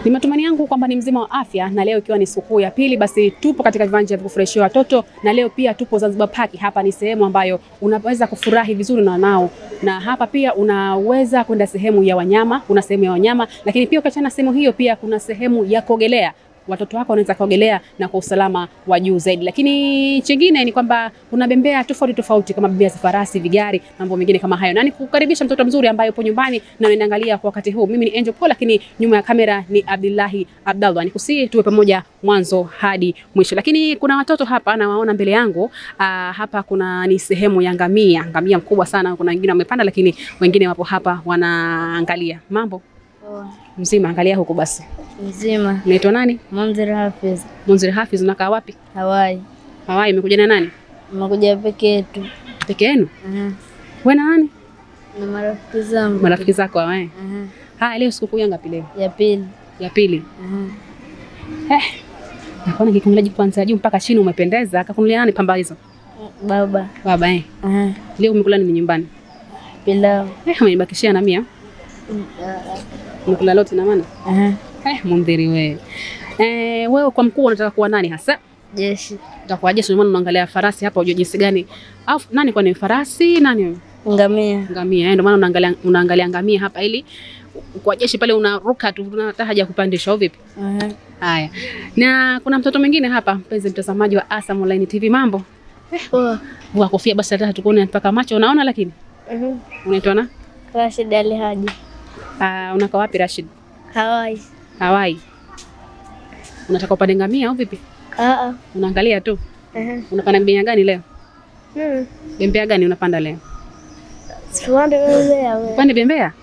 Ni matumaini yangu kwamba ni mzima wa afya, na leo ikiwa ni siku ya pili, basi tupo katika viwanja vya kufurahishia watoto, na leo pia tupo Zanzibar Park. Hapa ni sehemu ambayo unaweza kufurahi vizuri na nao, na hapa pia unaweza kwenda sehemu ya wanyama, kuna sehemu ya wanyama, lakini pia ukiachana sehemu hiyo pia kuna sehemu ya kuogelea. Watoto wako wanaweza kuogelea na kwa usalama wa juu zaidi. Lakini chingine ni kwamba kuna bembea tofauti kama bembea za farasi, vigari, mambo mengine kama hayo. Na nikukaribisha mtoto mzuri ambaye upo nyumbani na unaangalia kwa wakati huu. Mimi ni Angel Paul, lakini nyuma ya kamera ni Abdullahi Abdallah. Nikusii tuwe pamoja mwanzo hadi mwisho. Lakini kuna watoto hapa na waona mbele yangu. Hapa kuna ni sehemu ya ngamia. Ngamia mkubwa sana. Kuna wengine wamepanda lakini wengine wapo hapa wanaangalia. Mambo? Mzima, angalia huko basi. Mzima. Unaitwa nani? Munzir Hafiz. Munzir Hafiz, unakaa wapi? Hawaii. Hawaii, umekuja na nani? Nimekuja peke yetu. Peke yenu? Wewe na nani? Na marafiki zangu. Marafiki zako wewe? Haya, leo sikukuu ya ngapi leo? Ya pili. Ya pili. Naona kikungulaji kwanza juu mpaka chini umependeza. Akakunulia nani pamba hizo? Baba. Baba Leo umekula nini nyumbani? Pilau. Umenibakishia na mia? Umekula lote na maana? Mundhiri wewe. Wewe kwa mkuu unataka kuwa nani hasa? Jeshi. Utakuwa jeshi, maana unaangalia farasi hapa, unajua jinsi gani? Au nani kwa ni farasi, nani wewe? Ngamia. Ngamia. Ndio maana unaangalia ngamia hapa, ili kwa jeshi pale unaruka tu, unataka haja kupandisha au vipi? Haya. Na kuna mtoto mwingine hapa, mpenzi mtazamaji wa Asam Online TV. Mambo? Vua kofia basi, hata tukuone mpaka macho unaona. Lakini unaitwa na? Rashid Ali Haji. Unakaa wapi Rashid? Hawaii. Hawaii. Unataka upande ngamia au vipi? Unaangalia tu. Unapanda bembea gani leo? Bembea gani unapanda leo? Siwande bembea wewe. Upande bembea?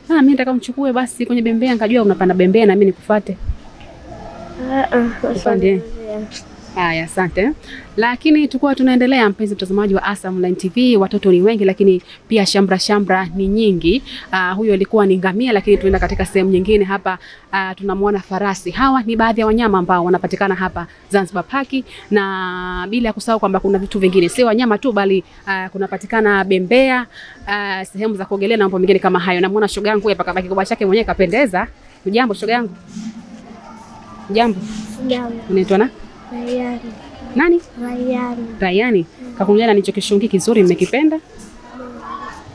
Mimi nataka umchukue basi kwenye bembea, nikajua unapanda bembea na mimi nikufuate. Upande. Haya, asante. Lakini tulikuwa tunaendelea, mpenzi mtazamaji wa Asam Online TV, watoto ni wengi lakini pia shambra ni nyingi. Huyo alikuwa ni ngamia, lakini tunaenda katika sehemu nyingine hapa. Tunamwona farasi. Hawa ni baadhi ya wanyama ambao wanapatikana hapa Zanzibar Park, na bila kusahau kwamba kuna vitu vingine, si wanyama tu bali kunapatikana bembea, sehemu za kuogelea na mambo mengine kama hayo. Namuona shoga yangu hapa kabaki kwa chake mwenyewe kapendeza. Jambo shoga yangu. Jambo. Jambo. Unaitwa na? Rayani. Nani? Rayani. Rayani. Kakunulia nicho kishungi kizuri, mmekipenda?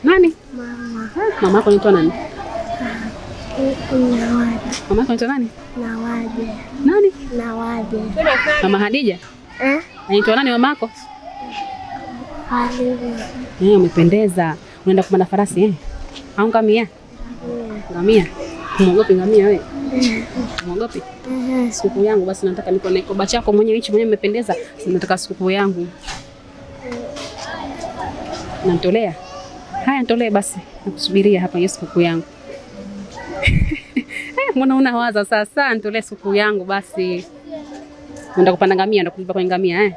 Nani? Mama. Mama yako anaitwa nani? Nawadi. Mama yako anaitwa nani? Nawadi. Nani? Nawadi. Mama Hadija? Anaitwa nani mama yako? Hadija. Umependeza. Unaenda kupanda farasi au ngamia? Ngamia. Muogopi ngamia wewe? Muogopi? Sikukuu yangu basi nataka niko na koba chako mwenyewe, hicho mwenyewe umependeza. Nataka sikukuu yangu. Nantolea. Haya, ntolee basi. Nakusubiria hapa hiyo sikukuu yangu. Mbona unawaza sasa? Ntolee sikukuu yangu basi. Nenda kupanda ngamia, ndo kulipa kwa ngamia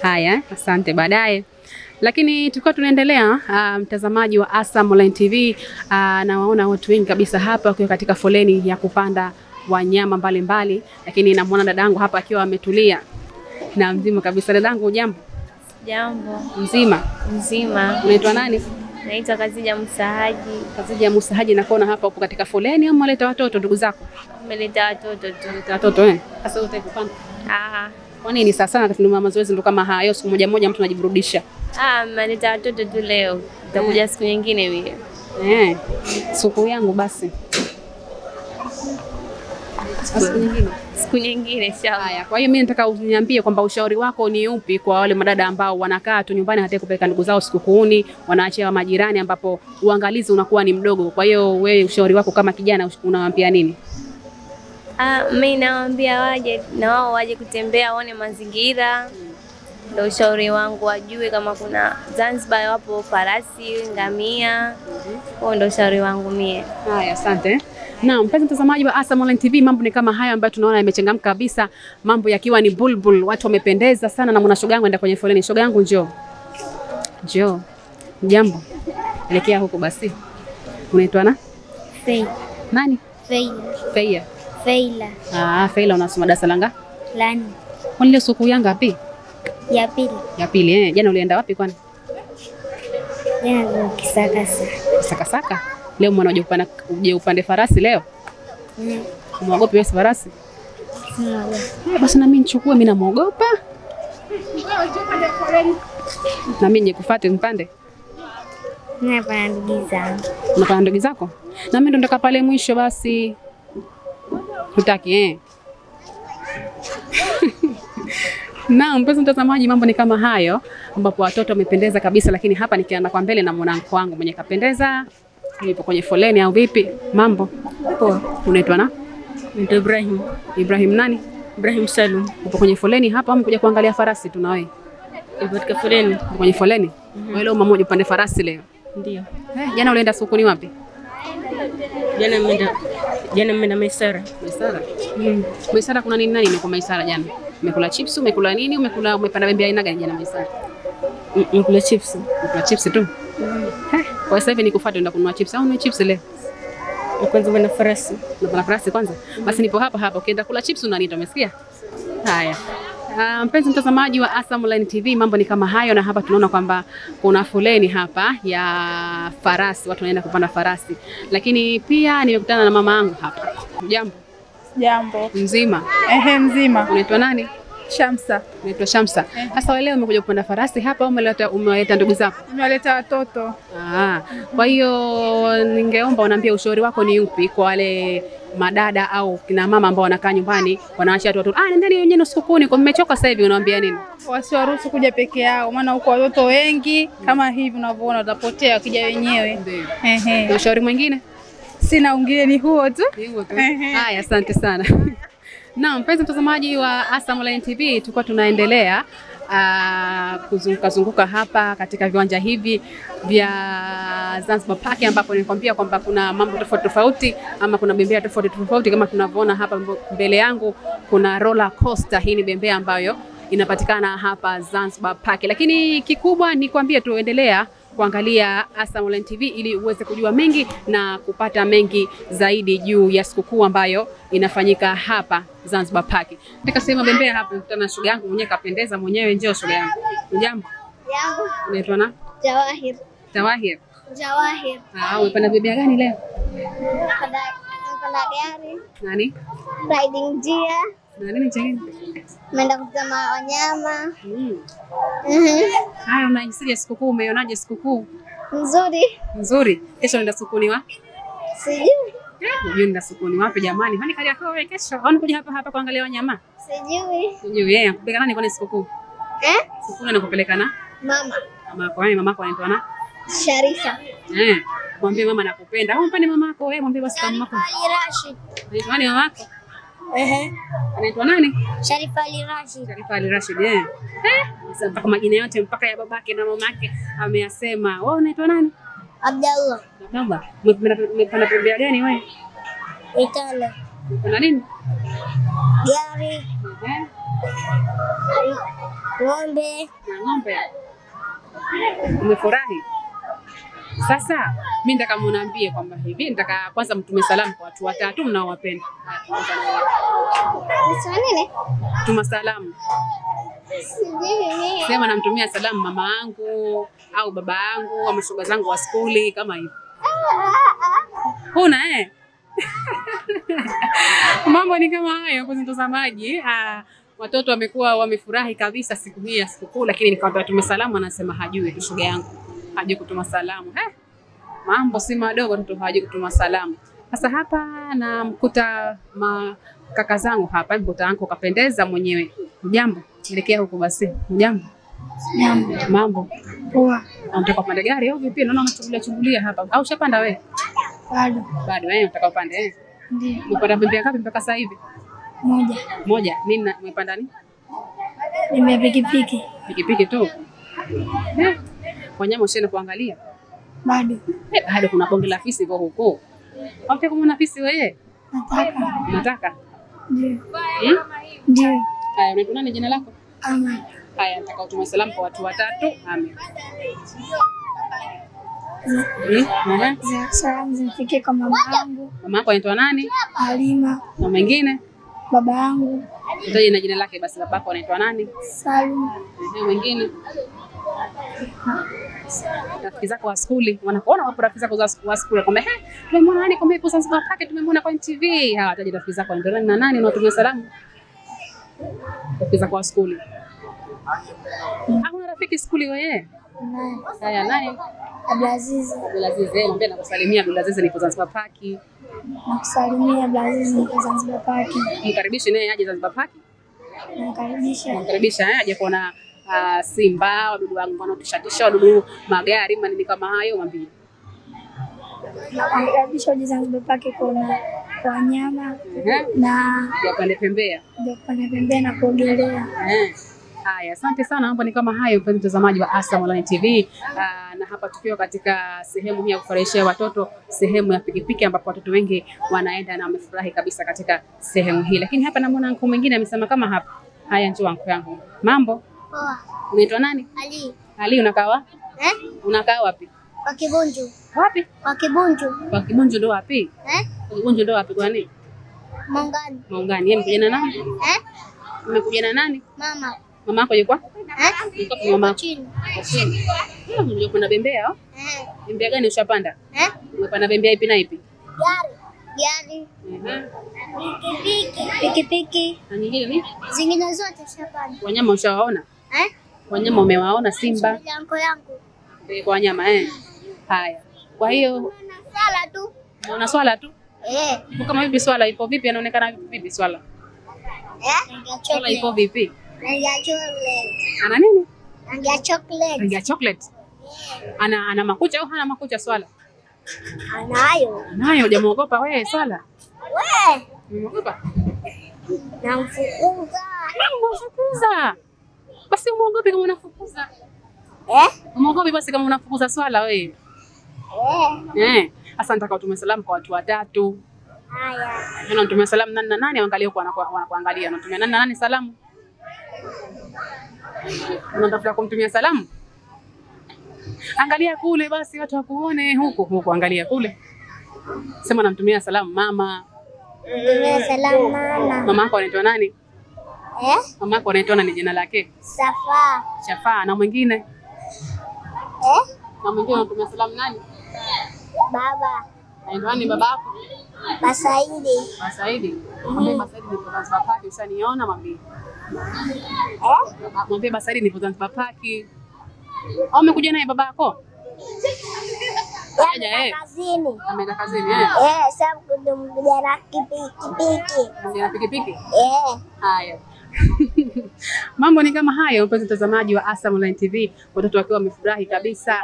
Haya, asante baadaye. Lakini tulikuwa tunaendelea, mtazamaji wa Asam Online TV, na waona watu wengi kabisa hapa kwa katika foleni ya kupanda wanyama mbalimbali. Lakini namuona dadangu hapa akiwa ametulia na mzima kabisa. Dadangu jambo? Jambo. Mzima? Mzima. Unaitwa nani? Naitwa Kazija Musahaji. Kazija Musahaji. Nakuona hapa uko katika foleni au umeleta watoto ndugu zako? Umeleta watoto tu. Watoto Sasa utaki kupanda? Kwa nini sasa tunafanya mazoezi ndo kama hayo, siku moja mtu anajiburudisha? Umeleta watoto tu leo. Utakuja siku nyingine wewe. Siku yangu basi. Siku nyingine inshallah. Haya, kwa hiyo mimi nataka uniambie kwamba ushauri wako ni upi kwa wale madada ambao wanakaa tu nyumbani, hata kupeleka ndugu zao sikukuuni, wanaachia majirani ambapo uangalizi unakuwa ni mdogo. Kwa hiyo wewe ushauri wako kama kijana unawaambia nini? Mimi nawaambia waje na wao waje kutembea, waone mazingira. Ndio ushauri wangu, wajue kama kuna Zanzibar wapo farasi, ngamia. Huo ndio ushauri wangu mie. Haya, asante. Na mpenzi mtazamaji wa Asam Online TV, mambo ni kama haya ambayo tunaona yamechangamka kabisa, mambo yakiwa ni bulbul, watu wamependeza sana. Na mwana shoga yangu enda kwenye foleni. Shoga yangu njoo. Njoo. Jambo. Elekea huko basi. Unaitwa na? Fei. Nani? Feia. Feia. Feila. Feila, unasoma darasa la ngapi? La 4. Kwani leo siku ya ngapi? Ya pili. Ya pili. Jana ulienda wapi kwani? Jana Kisakasa. Kisakasaka. Leo mwana uje upande farasi leo? Muogopi wewe farasi? Basi na mimi nichukue, mimi namuogopa. Na mimi nikufuate mpande. Napanda ndugu zangu. Unapanda ndugu zako? Na mimi ndo ndaka pale mwisho basi. Hutaki Na mpenzi mtazamaji, mambo ni kama hayo ambapo watoto wamependeza kabisa, lakini hapa nikienda kwa mbele na mwanangu wangu mwenye kapendeza. Nipo kwenye foleni au vipi? Mambo? Poa. Unaitwa na? Naitwa Ibrahim. Ibrahim nani? Ibrahim Salum. Upo kwenye foleni hapa au umekuja kuangalia farasi tu na wewe? Katika foleni. Upo kwenye foleni? Wewe leo mmoja upande farasi leo? Ndio. Jana ulienda sokoni wapi? Jana mmeenda Maisara. Maisara? Maisara kuna nini nani kwa Maisara jana? Umekula chips, umekula nini? Umepanda bembea aina gani jana Maisara? Umekula chips. Umekula chips tu? Kwa sasa hivi nikufuate enda kununua chips au ni chips leo? Kwanza bwana farasi. Unapanda farasi kwanza? Basi nipo hapa. Ukienda kula chips unaniita, umesikia? Haya. Mpenzi mtazamaji wa Asam Online TV, mambo ni kama hayo, na hapa tunaona kwamba kuna foleni hapa ya farasi, watu wanaenda kupanda farasi. Lakini pia nimekutana na mama yangu hapa. Jambo. Jambo. Mzima? Mzima. Unaitwa nani? Shamsa. Unaitwa Shamsa. Sasa leo umekuja kupanda farasi hapa au umewaleta ndugu zako? Nimewaleta watoto. Kwa hiyo ningeomba unaambia ushauri wako ni upi kwa wale madada au kina mama ambao wanakaa nyumbani wanaacha watoto. Nendeni wenyewe sokoni, kwa mmechoka sasa hivi, unawaambia nini? Wasiwaruhusu kuja peke yao, maana huko watoto wengi kama hivi unavyoona watapotea wakija wenyewe. Na ushauri mwingine? Sina mwingine, ni huo tu. Haya, asante sana. Na mpenzi mtazamaji wa Asam Online TV, tulikuwa tunaendelea kuzunguka hapa katika viwanja hivi vya Zanzibar Park, ambapo nilikwambia kwamba kuna mambo tofauti ama kuna bembea tofauti kama tunavyoona hapa mbele yangu. Kuna roller coaster. Hii ni bembea ambayo inapatikana hapa Zanzibar Park, lakini kikubwa ni kuambia tuendelea kuangalia Asam Online TV ili uweze kujua mengi na kupata mengi zaidi juu ya sikukuu ambayo inafanyika hapa Zanzibar Park. Nataka sema bembea hapa, nikutana na shoga yangu mwenyewe kapendeza mwenyewe. Njoo shoga yangu. Jambo. Jambo. Unaitwa na? Jawahir. Jawahir. Jawahir. Umepanda bembea gani leo? Napanda gari. Nani? Riding njia. Na nini chengine? Naenda kutazama wanyama. Haya, unaisikia sikukuu? Umeionaje sikukuu? Nzuri. Nzuri. Kesho unaenda sokoni wapi? Sijui. Unajua nenda sokoni wapi jamani? Kwani kali yako wewe kesho? Au unakuja hapa kuangalia wanyama? Sijui. Sijui. Nakupeleka nani kwa sikukuu? Sikukuu nakupeleka na? Mama. Mama yako anaitwa na? Sharifa. Mwambie mama nakupenda. Au mpende mama yako wewe, mwambie basi kama mama. Ali Rashid. Anaitwa nani mama yako? Anaitwa nani? Sharifa Ali Rashid. Sharifa Ali Rashid. Sasa mpaka majina yote mpaka ya babake na mamake ameyasema. Wewe unaitwa nani? Abdallah. Abdallah. Umepanda bembea gani wewe? Italo. Kuna nini? Gari. Ng'ombe. Ng'ombe. Umefurahi? Sasa mimi nataka mniambie kwamba hivi, nataka kwanza mtume salamu kwa watu watatu mnaowapenda. Sasa nini? Tuma salamu. Sijui. Sema namtumia salamu mama yangu au baba yangu au mashoga zangu wa skuli kama hivi. Huna Mambo ni kama hayo kwa mtazamaji. Watoto wamekuwa wamefurahi kabisa siku hii ya sikukuu, lakini nikamwambia tume salamu, anasema hajui tu shoga yangu. Hajui kutuma salamu. Mambo si madogo, mtoto hajui kutuma salamu. Sasa hapa na mkuta kaka zangu hapa, mkuta wangu kapendeza mwenyewe. Jambo, elekea huko basi. Jambo. Jambo. Mambo. Poa. Unataka kupanda gari au vipi? Naona unachungulia hapa. Au ushapanda wewe? Bado unataka upande Ndio. Umepanda bembea ngapi mpaka sasa hivi? Moja. Nini umepanda nini? Pikipiki. Pikipiki tu. Wanyama ushaenda kuangalia? Bado. Bado kuna bonge la fisi huko. Unataka kumwona fisi wewe? Nataka. Ndio. Ndio. Haya, unaitwa nani jina lako? Amen. Haya, nataka utume salamu kwa watu watatu. Amen. Salamu zifike kwa mama yangu. Mama yako anaitwa nani? Halima. Na mwingine? Baba yangu. Utaje na jina lake basi. Babako anaitwa nani? Salum. Mwingine? Rafiki zako wa skuli wanakuona, wapo rafiki zako wa skuli kwamba tumemwona nani kwamba ipo Zanzibar Park, tumemwona kwa TV. Hawa wataje rafiki zako ndio nani na nani unatumia salamu? Rafiki zako wa skuli. Hakuna rafiki skuli wewe? Haya nani? Abdulaziz. Abdulaziz, mwambie nakusalimia Abdulaziz nipo Zanzibar Park. Nakusalimia Abdulaziz nipo Zanzibar Park. Mkaribishe naye aje Zanzibar Park. Nakaribisha aje kuona simba, wadudu wangu wanaotishatisha, wadudu magari, manini kama hayo mwambie. Nakaribisha aje Zanzibar Park kuona wanyama na yapande pembea. Yapande pembea na kuogelea. Haya, asante sana. Mambo ni kama hayo, mpenzi mtazamaji wa Asam Online TV. Na hapa tukiwa katika sehemu hii ya kufurahishia watoto, sehemu ya pikipiki ambapo watoto wengi wanaenda na wamefurahi kabisa katika sehemu hii. Lakini hapa namuona anko mwingine amesema kama hapa. Haya, njoo anko yangu. Mambo? Poa. Unaitwa nani? Ali. Ali, unakaa wapi? Unakaa wapi? Kwa Kibunju. Wapi? Kwa Kibunju. Kwa Kibunju ndo wapi? Kwa Kibunju ndo wapi kwa nini? Maungani. Maungani. Yeye mkuja na nani? Umekuja na nani? Mama. Mama yako yuko? Yuko mama chini. Chini. Unajua kuna bembea? Bembea gani ushapanda? Umepanda bembea ipi na ipi? Gari. Pikipiki. Na nyingine ni? Zingine zote ushapanda. Wanyama ushawaona? Wanyama umewaona simba? Yanko yangu. Kwa wanyama Haya. Kwa hiyo swala tu. Unaona swala tu? Kama vipi swala ipo vipi? Anaonekana vipi swala? Swala ipo vipi? Rangi ya chocolate. Ana nini? Rangi ya chocolate. Rangi ya chocolate. Ana makucha au hana makucha swala? Anayo. Nayo, hujamuogopa wewe swala? Umeogopa? Namfukuza. Namfukuza. Basi umuogope kama unafukuza. Umuogope basi kama unafukuza swala wewe. Sasa nataka utume salamu kwa watu watatu. Haya. Unatumia salamu nani na nani? Angalia huko wanakuangalia. Unatumia nani na nani salamu? Unatafuta kumtumia salamu? Angalia kule basi watu wakuone huko angalia kule. Sema namtumia salamu mama. Namtumia salamu mama. Mama yako anaitwa nani? Mama yako anaitwa nani jina lake? Safa. Safa. Na mwingine? Na mwingine unamtumia salamu nani? Baba. Anaitwa nani babako? Basaidi. Basaidi. Mwambie Basaidi nipo Zanzibar Park usaniona mwambie. Mwambie Basaidi nipo Zanzibar Park. Au umekuja naye babako? Kazini. Ameenda kazini sababu kumekuja na pikipiki. Ndio pikipiki? Haya. Mambo ni kama hayo, mpenzi mtazamaji wa Asam Online TV, watoto wakiwa wamefurahi kabisa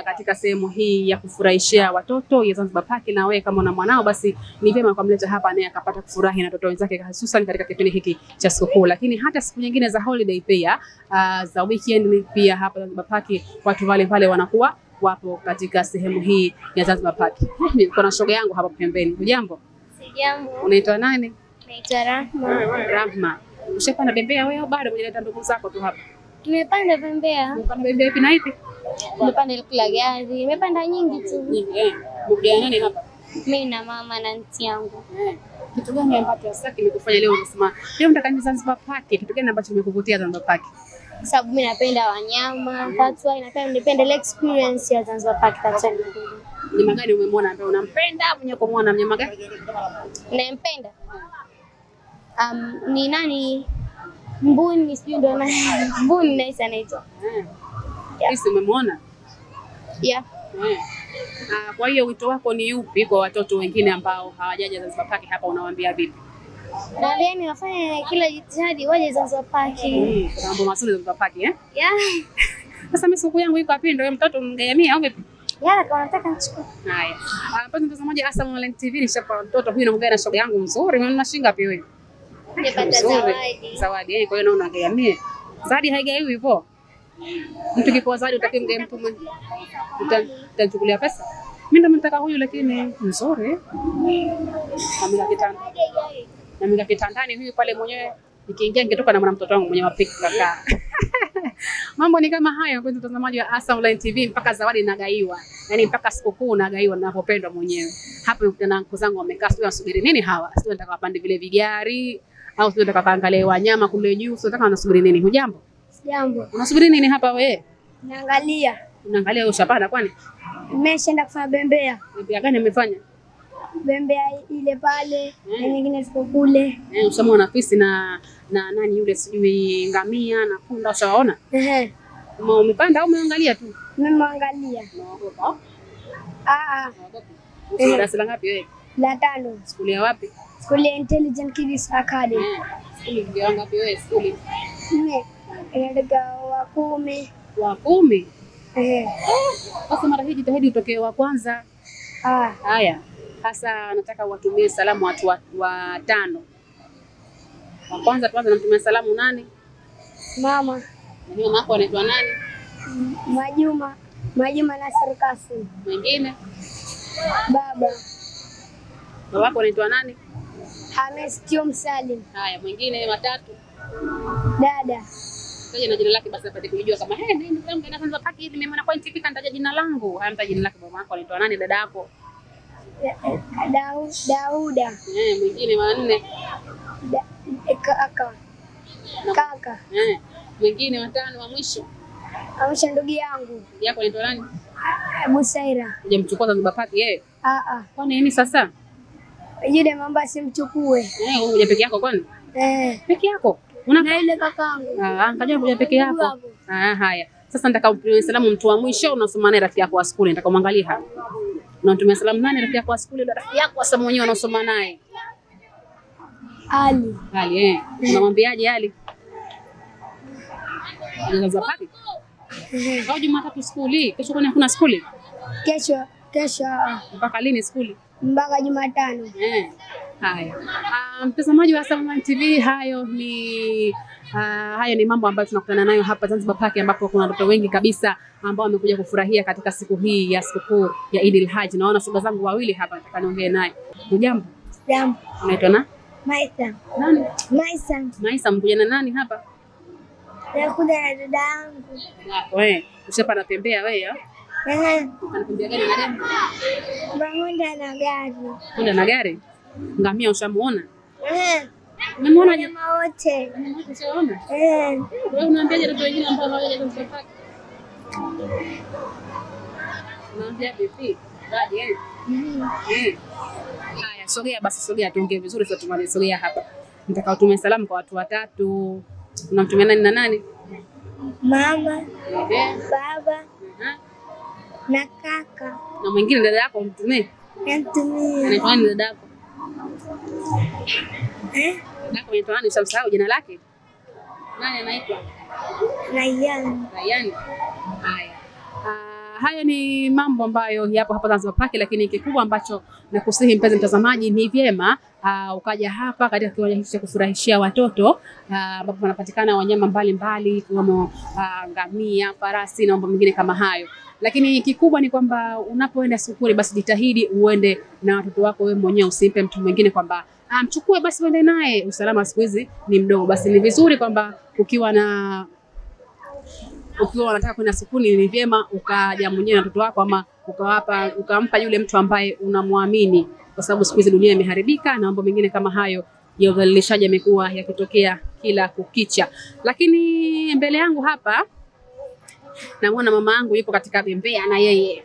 katika sehemu hii ya kufurahishia watoto ya Zanzibar Park. Na wewe kama una mwanao basi ni vyema kumleta hapa naye akapata kufurahi na watoto wenzake, hususan katika kipindi hiki cha sikukuu, lakini hata siku nyingine za holiday pia, za weekend pia hapa Zanzibar Park watu wale pale wanakuwa wapo katika sehemu hii ya Zanzibar Park. Kuna shoga yangu hapa pembeni. Hujambo? Sijambo. Unaitwa nani? Naitwa Rahma. Rahma. Ushapanda bembea wewe au bado hujaleta ndugu zako tu hapa? Tumepanda bembea. Umepanda bembea ipi na ipi? Nimepanda ile la gari. Nimepanda nyingi tu. Nyingi Mkuja nani hapa? Mimi na mama na aunti yangu. Kitu gani ambacho sasa kimekufanya leo unasema leo nataka ni Zanzibar Park? Kitu gani ambacho kimekuvutia Zanzibar Park? Sababu mimi napenda wanyama, that's why napenda ile experience ya Zanzibar Park tatani. Mnyama gani umemwona ambaye unampenda? Mwenye kumwona mnyama gani? Nampenda. Ni nani? Mbuni, sijui ndo nani. Mbuni nice anaitwa. Sisi umemwona? Yeah. Kwa hiyo wito wako ni upi kwa watoto wengine ambao hawajaja Zanzibar Park hapa, unawaambia vipi? Na leo nafanya kila jitihada waje Zanzibar Park. Mambo mazuri Zanzibar Park Yeah. Sasa mimi siku yangu iko wapi ndio mtoto mngeamia au vipi? Kama nataka nichukue. Haya. Mpenzi mtazamaji Asam Online TV, nishapa mtoto huyu naongea na shoga yangu mzuri. Unaona shilingi ngapi wewe? Nimepata zawadi. Zawadi. Kwa hiyo naona ungeamia. Zawadi haigaiwi hivyo. Mtu kipoa zawadi utakimgea mtu mmoja. Utachukulia pesa? Mimi ndo nataka huyu lakini mzuri. Namika kitandani huyu pale mwenyewe nikiingia ngetoka na mtoto wangu mwenye mapiki kaka. Mambo ni kama hayo kwa mtazamaji wa Asam Online TV, mpaka zawadi nagaiwa. Yaani mpaka sikukuu nagaiwa ninapopendwa mwenyewe. Hapo nikutana na ndugu zangu wamekaa sio wasubiri nini hawa? Sio nataka wapande vile vigari au sio nataka kaangalie wanyama kule juu, sio nataka wanasubiri nini? Hujambo? Sijambo. Unasubiri nini hapa wewe? Naangalia. Unaangalia ushapanda kwani? Nimeshaenda kufanya bembea. Bembea gani umefanya? Bembea ile pale na nyingine ziko kule. Ushamwona fisi na nani yule sijui ngamia na punda ushawaona? Umepanda au umeangalia tu? Nimeangalia. Unaogopa? Darasa la ngapi wewe? La 5. Skuli ya wapi? Skuli ya Intelligent Kids Academy. Skuli ya ngapi wewe skuli? Inaenda wa 10. Wa 10? Sasa mara hii jitahidi utokee wa kwanza. Haya. Sasa nataka watumie salamu watu wa 5. Wa kwanza tuanze na mtumia salamu nani? Mama. Ndio mama anaitwa nani? Majuma Nasir Kasim. Mwingine? Baba. Baba wako anaitwa nani? Hamis Tiom Salim. Haya, mwingine watatu? Dada. Taja na jina lake basi apate kujua kama ndio ndugu yangu kaenda Zanzibar Park hivi nimeona point fika nitaja jina langu. Haya, mtaja jina lake. Baba wako anaitwa nani? Dada yako? Dauda. Mwingine wa 4? Kaka. Mwingine wa 5 wa mwisho? Amesha ndugu yangu. Ndugu yako anaitwa nani? Musaira. Hujamchukua Zanzibar Park yeye? Kwa nini sasa? Yule mamba simchukue. Unakuja peke yako kwani? Peke yako? Na ile kakangu. Kaja kuja peke yako. Haya. Sasa nataka umtumie salamu mtu wa mwisho unasoma naye rafiki yako wa shule. Nataka muangalie hapa. Unamtumia salamu nani rafiki yako wa shule? Rafiki yako sasa mwenyewe unasoma naye. Ali. Unamwambiaje Ali? Zanzibar Park? Au Jumatatu skuli? Kesho kwani hakuna skuli? Kesho. Mpaka lini skuli? Mpaka Jumatano. Haya. Mtazamaji wa Asam TV, hayo ni mambo ambayo tunakutana nayo hapa Zanzibar Park, ambapo kuna watoto wengi kabisa ambao wamekuja kufurahia katika siku hii ya sikukuu ya Eid al-Hajj. Naona shoga zangu wawili hapa, nataka niongee naye. Hujambo? Jambo. Unaitwa nani? Maisa. Nani? Maisa, mkuja na nani hapa? Nakuja na dada yangu. Ushapa natembea wewe? Anatembea gani na gari? Punda na gari. Punda na gari? Ngamia ushamuona? Nimeona nyama wote. Ushaona? Wewe unaambiaje watu wengine ambao hawajaja Zanzibar Park? Unaambia vipi? Baje? Haya, sogea tuongee vizuri sasa tumalize. Sogea hapa. Nataka utume salamu kwa watu 3. Unamtumia nani na nani? Mama, baba, na kaka. Na mwingine dada yako mtumie? Namtumia. Anaitwa nani dada yako? Dada yako anaitwa nani? Ushamsahau jina lake? Nani anaitwa? Rayyan. Haya. Haya ni mambo ambayo yapo hapa Zanzibar Park, lakini kikubwa ambacho nakusihi mpenzi mtazamaji ni vyema ukaja hapa katika kiwanja hiki cha kufurahishia watoto ambapo wanapatikana wanyama mbalimbali ikiwemo ngamia, farasi na mambo mengine kama hayo. Lakini kikubwa ni kwamba unapoenda sokoni basi jitahidi uende na watoto wako wewe mwenyewe, usimpe mtu mwingine kwamba mchukue basi uende naye. Usalama siku hizi ni mdogo, basi ni vizuri kwamba ukiwa unataka kwenda sokoni ni vyema ukaja mwenyewe na watoto wako, ama ukampa yule mtu ambaye unamwamini, kwa sababu siku hizi dunia imeharibika na mambo mengine kama hayo ya udhalilishaji yamekuwa yakitokea kila kukicha. Lakini mbele yangu hapa namuona mama yangu yupo katika bembea na yeye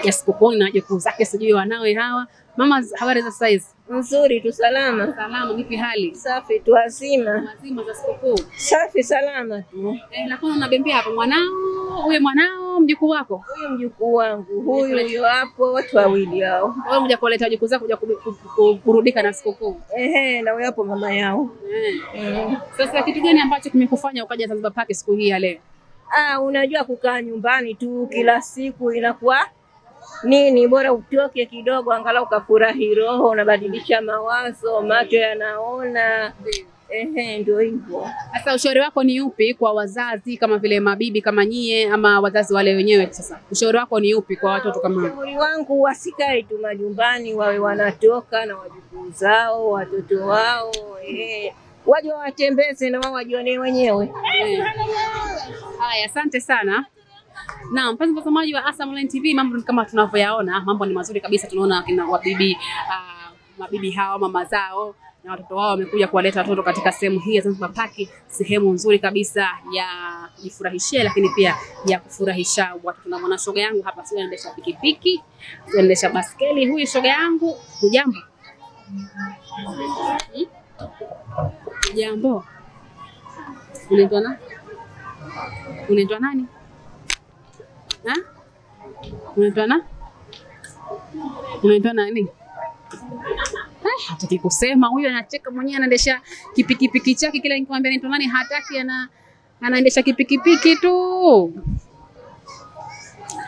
ya sikukuu na wajukuu zake, sijui wanawe hawa. Mama, habari za saizi? Nzuri tu, salama. Salama, vipi hali? Safi tu, wazima. Wazima za sikukuu? Safi, salama tu. Lakini unabembea hapa mwanao, mjukuu wako? Huyu mjukuu wangu, huyu hapo, watu wawili hao. Wewe mja kuleta wajukuu zako kuja kurudika na sikukuu? Na huyo hapo mama yao. Sasa kitu gani ambacho kimekufanya ukaja Zanzibar Park siku hii ya leo? Unajua kukaa nyumbani tu kila siku inakuwa nini, bora utoke kidogo angalau ukafurahi roho, unabadilisha mawazo, macho yanaona. Ndio hivyo. Sasa ushauri wako ni upi kwa wazazi kama vile mabibi kama nyie ama wazazi wale wenyewe? Sasa ushauri wako ni upi kwa watoto kama? Ushauri wangu wasikae tu majumbani, wawe wanatoka na wajukuu zao, watoto wao, waje watembeze na wao wajione wenyewe. Haya, asante sana. Na mpenzi mtazamaji wa Asam Online TV, mambo kama tunavyoyaona, mambo ni mazuri kabisa. Tunaona kina mabibi hao, mama zao na watoto wao wamekuja kuwaleta watoto katika sehemu hii ya Zanzibar Park, sehemu nzuri kabisa ya kujifurahishia lakini pia ya kufurahisha watu. Tunamwona shoga yangu hapa, sio anaendesha pikipiki, sio anaendesha baskeli. Huyu shoga yangu, hujambo? Hujambo? Unaitwa nani? Unaitwa nani? Ha? Unaitwa nani? Unaitwa nani? Hataki kusema. Huyu anacheka mwenyewe, anaendesha kipikipiki chake, kila nikwambia anaitwa nani hataki, anaendesha kipikipiki tu.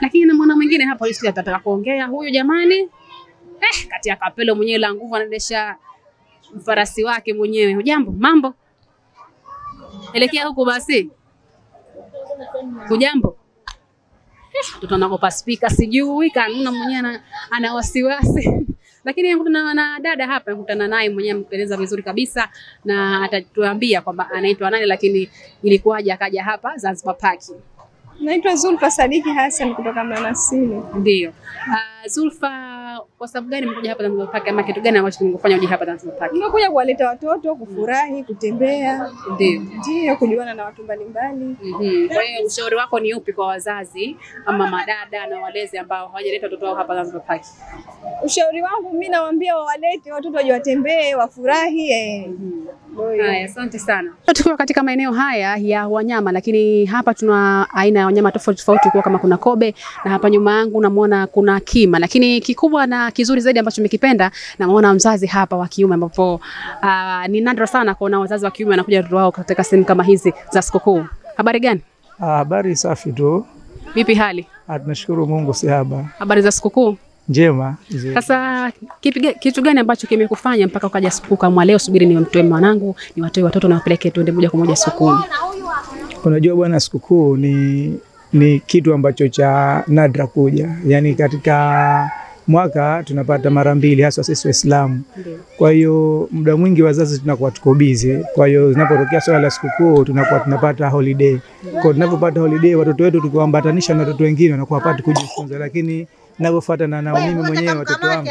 Lakini na mwana mwingine hapa yusi atataka kuongea huyu jamani. Kati ya kapelo mwenyewe la nguvu anaendesha farasi wake mwenyewe. Hujambo? Mambo? Elekea huko basi. Hujambo? Mtoto anakopa speaker sijui kanuna mwenyewe ana wasiwasi. Lakini nakutana na dada hapa, nakutana naye mwenyewe mpeleza vizuri kabisa na atatuambia kwamba anaitwa nani lakini ilikuwaje akaja hapa Zanzibar Park. Naitwa Zulfa Sadiki Hassan kutoka Mlanasini. Ndio. Zulfa, kwa sababu gani mkuja hapa Zanzibar Park ama kitu gani ambacho kimekufanya uje hapa Zanzibar Park? Nimekuja kuwaleta watoto kufurahi, kutembea. Ndio, kujuana na watu mbalimbali. Kwa hiyo ushauri wako ni upi kwa wazazi ama madada na walezi ambao hawajaleta watoto wao hapa Zanzibar Park? Ushauri wangu mimi nawaambia wawalete watoto waje watembee, wafurahi. Haya, asante sana. Tukiwa katika maeneo haya ya wanyama, lakini hapa tuna aina ya wanyama tofauti tofauti, kwa kama kuna kobe na hapa nyuma yangu namuona kuna kima, lakini kikubwa na kizuri zaidi ambacho nimekipenda namuona mzazi hapa wa kiume, ambapo ni nadra sana kuona wazazi wa kiume wanakuja watoto wao katika sehemu kama hizi za sikukuu. Habari gani? Habari safi tu. Vipi hali? Tunashukuru Mungu si haba. Habari za sikukuu? Njema. Sasa kitu gani ambacho kimekufanya mpaka ukaja sikukuu kama leo, subiri nimtoe mwanangu, niwatoe watoto na wapeleke tuende moja kwa moja sikukuu? Unajua bwana, sikukuu ni kitu ambacho cha nadra kuja. Yaani katika mwaka tunapata mara mbili, hasa sisi Waislamu. Kwa hiyo muda mwingi wazazi tunakuwa tuko busy. Kwa hiyo zinapotokea swala la sikukuu tunakuwa tunapata holiday. Kwa tunapopata holiday watoto wetu tukiwaambatanisha na watoto wengine wanakuwa hapati kujifunza, lakini ninapofuatana nao mimi mwenyewe watoto wangu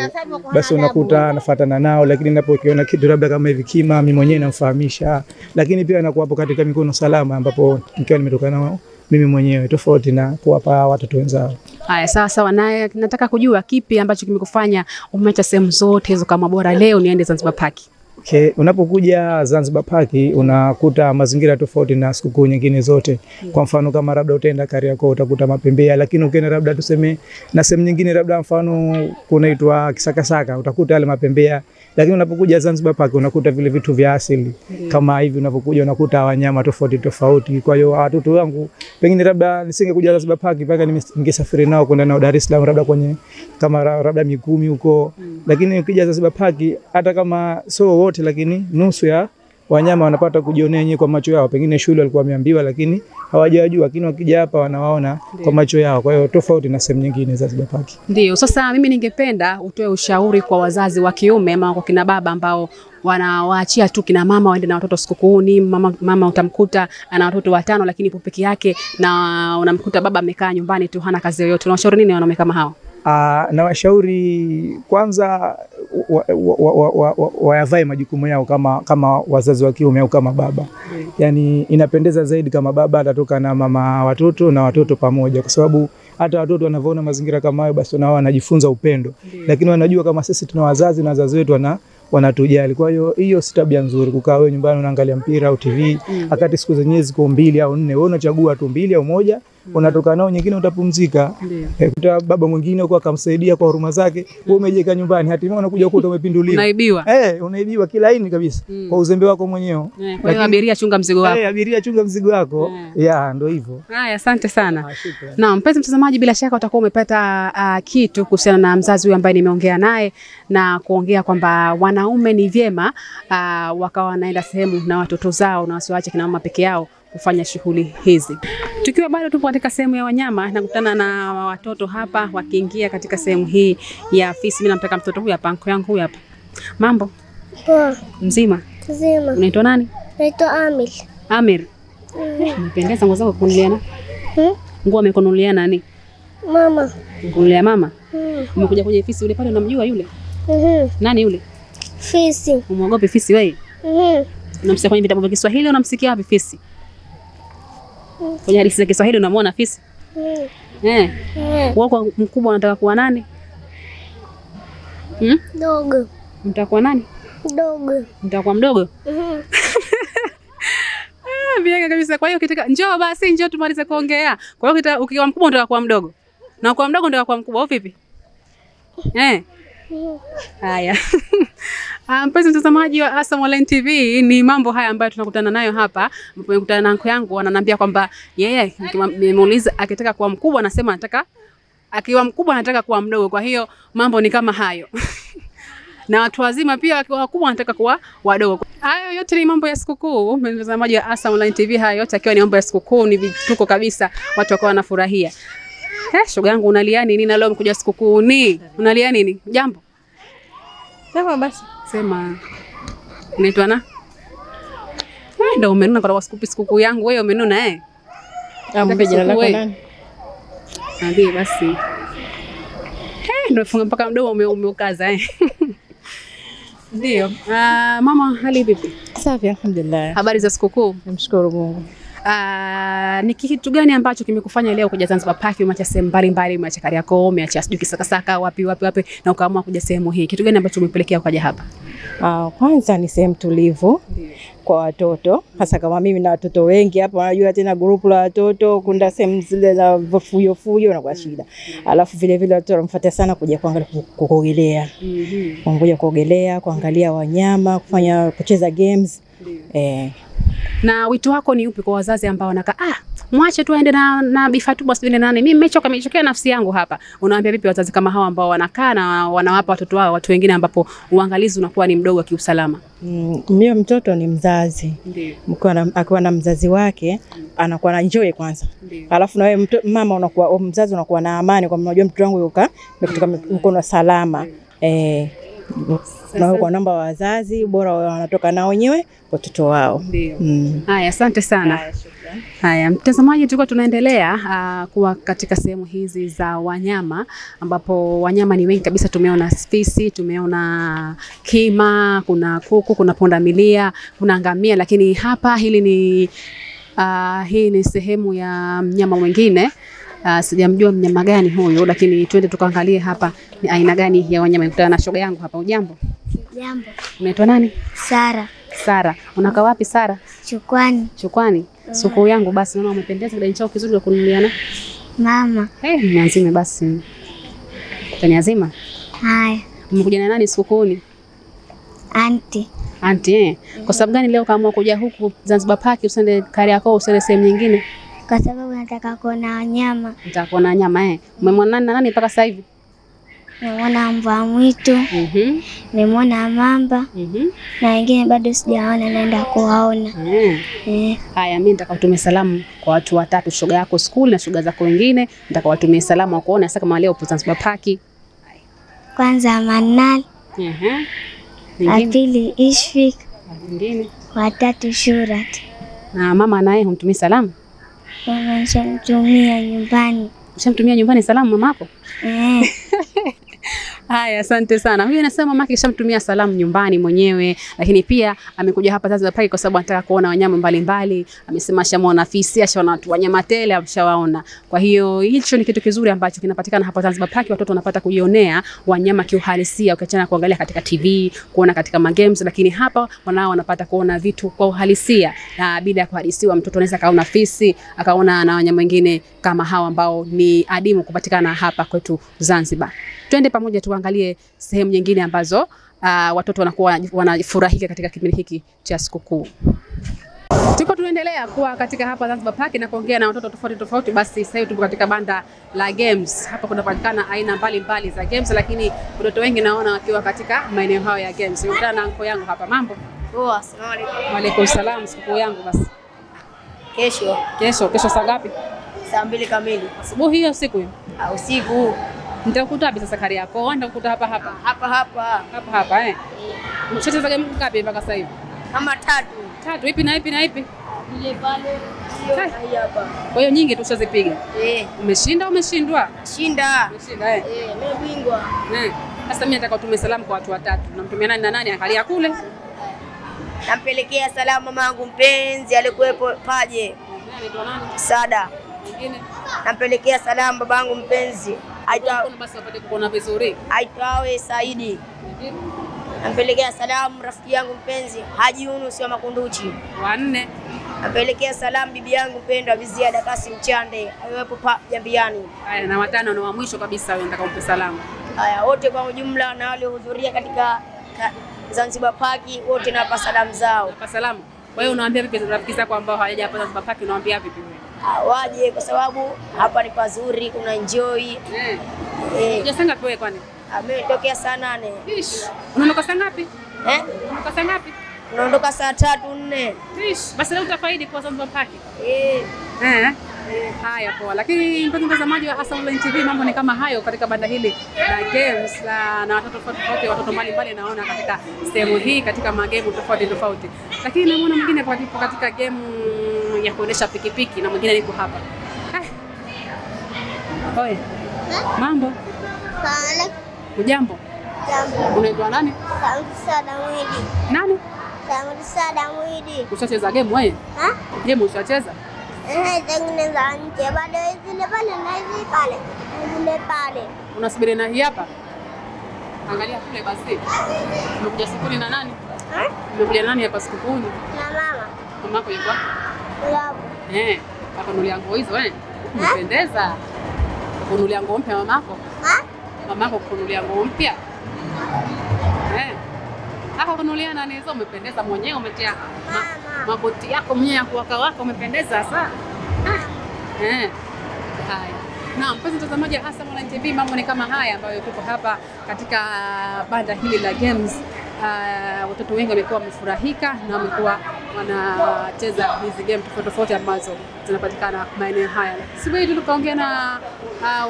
basi unakuta nafuatana nao, lakini ninapokiona kitu labda kama hivi kima mimi mwenyewe namfahamisha, lakini pia nakuwa hapo katika mikono salama ambapo nikiwa nimetoka nao mimi mwenyewe, tofauti na kuwapa watoto wenzao. Haya, sawa naye nataka kujua kipi ambacho kimekufanya umeacha sehemu zote hizo kama bora leo niende Zanzibar Park? Okay, unapokuja Zanzibar Park unakuta mazingira tofauti na sikukuu nyingine zote. Kwa mfano kama labda utaenda Kariakoo utakuta mapembea, lakini ukienda labda tuseme na sehemu nyingine labda mfano kunaitwa Kisakasaka utakuta yale mapembea, lakini unapokuja Zanzibar Park unakuta vile vitu vya asili. Kama hivi unapokuja unakuta wanyama tofauti tofauti. Kwa hiyo watoto wangu pengine labda nisingekuja Zanzibar Park mpaka ningesafiri nao kwenda nao Dar es Salaam labda kwenye kama labda Mikumi huko. Lakini ukija Zanzibar Park hata kama so wote lakini nusu ya wanyama wanapata kujionea yenyewe kwa macho yao. Pengine shule walikuwa wameambiwa lakini hawajajua, lakini wakija hapa wanawaona kwa macho yao. Kwa hiyo tofauti na sehemu nyingine za Zanzibar Park. Ndio, sasa mimi ningependa utoe ushauri kwa wazazi wa kiume ama kwa kina baba ambao wanawaachia tu kina mama waende na watoto sikukuuni. Mama utamkuta ana watoto 5 lakini ipo peke yake, na unamkuta baba amekaa nyumbani tu hana kazi yoyote. Unawashauri nini wanaume kama hao? Na washauri kwanza wayavae majukumu yao kama wazazi wa kiume au kama baba. Yani inapendeza zaidi kama baba atatoka na mama watoto na watoto pamoja, kwa sababu hata watoto wanavyoona mazingira kama hayo basi nao wanajifunza upendo. Lakini wanajua kama sisi tuna wazazi na wazazi wetu wanatujali. Kwa hiyo si tabia nzuri kukaa wewe nyumbani unaangalia mpira au TV wakati siku zenyewe ziko 2 au 4. Wewe unachagua tu 2 au 1, unatoka nao nyingine utapumzika. Kuta baba mwingine huko akamsaidia kwa huruma zake, wewe umejeka nyumbani hatimaye unakuja kukuta umepinduliwa. Unaibiwa. Unaibiwa kila aina kabisa kwa uzembe wako mwenyewe. Kwa hiyo abiria chunga mzigo wako. Abiria chunga mzigo wako. Ndio hivyo. Haya, asante sana. Naam, mpenzi mtazamaji, bila shaka utakuwa umepata kitu kuhusiana na mzazi huyu ambaye nimeongea naye na kuongea kwamba wanaume ni vyema wakawa wanaenda sehemu na watoto zao na wasiwaache kina mama peke yao kufanya shughuli hizi. Tukiwa bado tupo katika sehemu ya wanyama, nakutana na watoto hapa wakiingia katika sehemu hii ya afisi. Mimi namtaka mtoto huyu hapa, anko yangu huyu hapa. Mambo? Poa. Mzima? Mzima. Unaitwa nani? Naitwa Amir. Amir. Unapendeza, nguo zako kununuliana? Nguo amekununulia nani? Mama. Kununulia mama? Umekuja kwenye ofisi, yule pale unamjua yule? Nani yule? Fisi. Umuogopi fisi wewe? Unamsikia kwenye vitabu vya Kiswahili, unamsikia wapi fisi? Kwenye hadithi za Kiswahili unamwona fisi? Wako mkubwa unataka kuwa nani? Dogo. Mtakuwa nani? Dogo. Mtakuwa mdogo? Biega kabisa. Kwa hiyo ukitaka njoo basi njoo tumalize kuongea. Kwa hiyo ukiwa mkubwa unataka kuwa mdogo. Na kwa mdogo ndio kuwa mkubwa au vipi? Haya. Mpenzi mtazamaji wa Asam Online TV, ni mambo haya ambayo tunakutana nayo hapa. Nimekutana na anko yangu ananiambia kwamba yeye nimemuuliza akitaka kuwa mkubwa anasema anataka akiwa mkubwa anataka kuwa mdogo. Kwa hiyo mambo ni kama hayo. Na watu wazima pia wakiwa wakubwa wanataka kuwa wadogo. Hayo yote ni mambo ya sikukuu. Mtazamaji wa Asam Online TV, hayo yote akiwa ni mambo ya sikukuu, ni vituko kabisa, watu wakawa wanafurahia. Shoga yangu unalia nini na leo umekuja sikukuu ni? Unalia nini? Jambo. Sema basi. Sema. Unaitwa na? Ndio umenuna kwa sikukuu yangu wewe umenuna Ambe jina lako nani? Ndio basi. Ndio funga mpaka mdomo umeukaza Ndio. Mama hali vipi? Safi alhamdulillah. Habari za sikukuu? Namshukuru Mungu. Ni kitu gani ambacho kimekufanya leo kuja Zanzibar Park? Umeacha sehemu mbalimbali, umeacha Kariakoo, umeacha sijui Kisakasaka, wapi na ukaamua kuja sehemu hii. Kitu gani ambacho umepelekea ukaja hapa? Kwanza ni sehemu tulivu kwa watoto, hasa kama mimi na watoto wengi hapa, unajua tena grupu la watoto kunda sehemu zile za fuyo na kwa shida. Alafu vile vile watoto wamfuata sana kuja kuangalia kuogelea. Kuja kuogelea, kuangalia wanyama, kucheza games. Na wito wako ni upi kwa wazazi ambao wanakaa mwache tu aende na Bifatu basi ndio nani? Mimi nimechokea nafsi yangu hapa. Unawaambia vipi wazazi kama hao ambao wanakaa na wanawapa watoto wao watu wengine ambapo uangalizi unakuwa ni mdogo kiusalama? Mimi mtoto ni mzazi. Ndio. Akiwa na mzazi wake anakuwa na enjoy kwanza. Alafu na wewe mama unakuwa mzazi unakuwa na amani kwa unajua mtoto wangu yuko katika mkono salama. Na kwa namba wazazi bora wanatoka nao wenyewe watoto wao. Ndio. Haya, asante sana. Haya, mtazamaji, tulikuwa tunaendelea kuwa katika sehemu hizi za wanyama ambapo wanyama ni wengi kabisa. Tumeona fisi, tumeona kima, kuna kuku, kuna pundamilia, kuna ngamia, lakini hapa hii ni sehemu ya mnyama mwingine. Sijamjua mnyama gani huyo, lakini twende tukaangalie hapa ni aina gani ya wanyama. Nikutana na shoga yangu hapa. Ujambo? Jambo. Unaitwa nani? Sara. Sara. Unakaa wapi Sara? Chukwani. Chukwani. Sikukuu yangu basi mama umependeza, kidani chao kizuri kununuliana. Mama. Niazime basi. Utaniazima? Haya. Umekuja na nani sikukuuni? Auntie. Auntie. Kwa sababu gani leo kaamua kuja huku Zanzibar Park usende Kariakoo usende sehemu nyingine? Kwa sababu nataka kuona wanyama. Nataka kuona wanyama Umemwona nani mpaka sasa hivi? Nimeona mbwa mwitu. Nimeona mamba. Na wengine bado sijaona, naenda kuwaona. Haya, mimi nataka utume salamu kwa watu watatu, shoga yako school na shoga zako wengine. Nataka watumie salamu wakuone sasa kama leo upo Zanzibar Park. Kwanza Manal. Pili Ishfik. Wengine. Watatu Shurat. Na mama naye humtumia salamu? Mama nishamtumia nyumbani. Ushamtumia nyumbani salamu mamako? Haya, asante sana. Huyu anasema mamake kishamtumia salamu nyumbani mwenyewe, lakini pia amekuja hapa Zanzibar Park kwa sababu anataka kuona wanyama mbalimbali. Amesema ashaona fisi, ashaona wanyama tele, amshawaona. Kwa hiyo hicho ni kitu kizuri ambacho kinapatikana hapa Zanzibar Park. Watoto wanapata kujionea wanyama kiuhalisia, ukiachana kuangalia katika TV, kuona katika games, lakini hapa wanao wanapata kuona vitu kwa uhalisia. Na bila ya kuhadisiwa, mtoto anaweza kaona fisi, akaona na wanyama wengine kama hao ambao ni adimu kupatikana hapa kwetu Zanzibar. Twende pamoja tuangalie sehemu nyingine ambazo watoto wanakuwa wanafurahia katika kipindi hiki cha sikukuu. Tuko tunaendelea kuwa katika hapa Zanzibar Park na kuongea na watoto tofauti. Basi sasa tupo katika banda la games. Hapa kunapatikana aina mbalimbali za games, lakini watoto wengi naona wakiwa katika maeneo hayo ya games. Nimekutana na anko yangu hapa. Mambo? Poa, asalamu alaykum. Wa alaykum salaam. Sikukuu yangu basi. Kesho saa ngapi? Saa 2 kamili. Asubuhi hiyo siku hiyo? Usiku. Nitakukuta wapi sasa Kariakoo? Nitakukuta hapa. Hapa. Mcheza game ngapi mpaka sasa hivi? Kama 3. 3 ipi na ipi? Ile pale hiyo hapa. Kwa hiyo nyingi tushazipiga. Umeshinda umeshindwa? Shinda. Umeshinda Mimi bingwa. Sasa mimi nataka utume salamu kwa watu watatu. Namtumia nani na nani? Angalia kule. Nampelekea salamu mamangu mpenzi alikuwepo Paje. Anaitwa nani? Sada. Mwingine? Nampelekea salamu babangu mpenzi. Aitwa basi wapate kuona vizuri. Aitwawe Saidi. Nampelekea salamu rafiki yangu mpenzi Haji Yunus wa Makunduchi. Wanne. Nampelekea salamu bibi yangu mpendwa Biziada Kasim Chande aliyepo Jambiani. Haya, na watano na wa mwisho kabisa wewe nataka umpe salamu. Haya, wote kwa ujumla na wale hudhuria katika Zanzibar Park wote nawapa salamu zao. Nawapa salamu. Kwa hiyo unawaambia vipi rafiki zako ambao hawajaja hapa Zanzibar Park, unawaambia vipi wewe? Waje kwa sababu hapa ni pazuri, kuna enjoy. Unajua ngapi wewe kwani? Mimi tokea saa 8. Unaondoka saa ngapi? Unaondoka saa ngapi? Unaondoka saa 3 4. Basi leo utafaidi kwa Zanzibar Park. Haya poa. Lakini mpenzi mtazamaji wa Asam Online TV, mambo ni kama hayo katika banda hili la games na watoto tofauti, watoto mbalimbali naona katika sehemu hii katika magame tofauti. Lakini namuona mwingine katika game ya kuendesha pikipiki na mwingine yuko hapa. Oye. Mambo? Sawa. Ujambo? Jambo. Unaitwa nani? Sada Mwidi. Nani? Sada Mwidi. Ushacheza game wewe? Game ushacheza? Zingine za nje bado zile pale na hizi pale. Zile pale. Unasubiri na hii hapa? Angalia kule basi. Umekuja sokoni na nani? Umekuja nani hapa sokoni? Na mama. Mama yako yuko? Yapo. Hapa nulia nguo hizo Umependeza. Kunulia nguo mpya mamako? Mamako kunulia nguo mpya? Hapa kunulia nani hizo? Umependeza mwenyewe, umetia magoti yako mwenyewe ya kuwaka umependeza sasa. Haya. Na mpenzi mtazamaji wa Asam Online TV, mambo ni kama haya ambayo tuko hapa katika banda hili la games. Watoto wengi wamekuwa wamefurahika na wamekuwa wanacheza hizi game tofauti ambazo zinapatikana maeneo haya. Sisi tukaongea na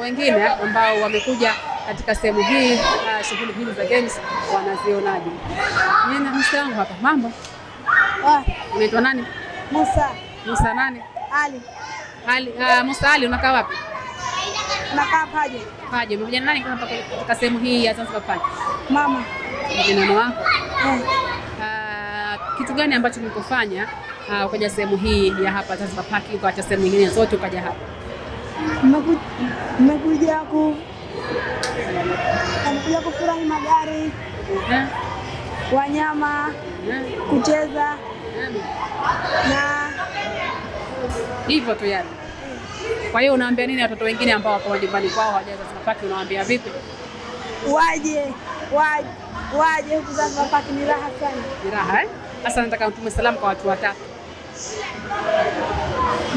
wengine ambao wamekuja katika sehemu hii, shughuli hizi za games wanazionaje. Nina msangu hapa. Mambo? Unaitwa nani? Musa. Musa nani? Ali. Musa Ali, unakaa wapi? Nakaa Paje. Paje. Umekuja na nani hapa katika sehemu hii ya Zanzibar Park? Mama. Mama wako? Kitu gani ambacho mlikofanya ukaja sehemu hii ya hapa Zanzibar Park ukaacha sehemu nyingine zote ukaja hapa? Nimekuja kufurahi magari, wanyama, kucheza na hivyo tu yani. Kwa hiyo unaambia nini watoto wengine ambao wako majumbani kwao hawajaja Zanzibar Park, unawaambia vipi? Waje huku Zanzibar Park, ni raha sana. Ni raha Sasa nataka mtume salamu kwa watu watatu.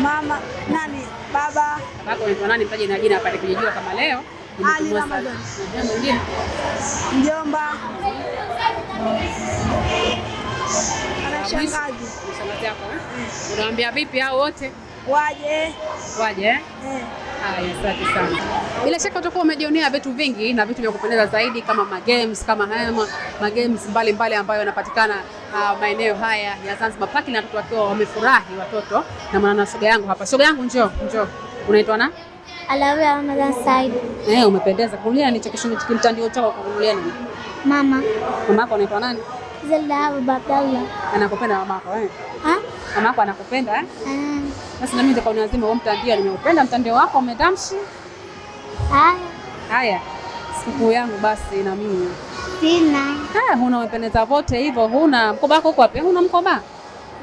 Mama, nani? Baba. Babako anaitwa nani? Mtaje na jina hapa nikijua kama leo. Ali Ramadhan. Mwingine? Mjomba. Ana shangazi. Shangazi yako Unawaambia vipi hao wote? Waje. Haya, asante sana. Bila shaka utakuwa umejionea vitu vingi na vitu vya kupendeza zaidi kama magames kama haya magames mbalimbali ambayo yanapatikana maeneo haya ya Zanzibar Park, na watoto wakiwa wamefurahi watoto. Na mwana shoga yangu hapa. Shoga yangu njoo. Unaitwa na? Alawia Ramadhan Said. Umependeza. Kunulia ni chekesho kimtandio chako kunulia nini? Mama. Mamako anaitwa nani? Zelda Abdallah. Anakupenda mamako Mamako anakupenda Basi na mimi ndio lazima wewe mtandio, nimeupenda mtandio wako umedamshi. Haya. Siku yangu basi na mimi. Sina. Huna umependeza vote hivyo, huna mkoba wako uko wapi? Huna mkoba?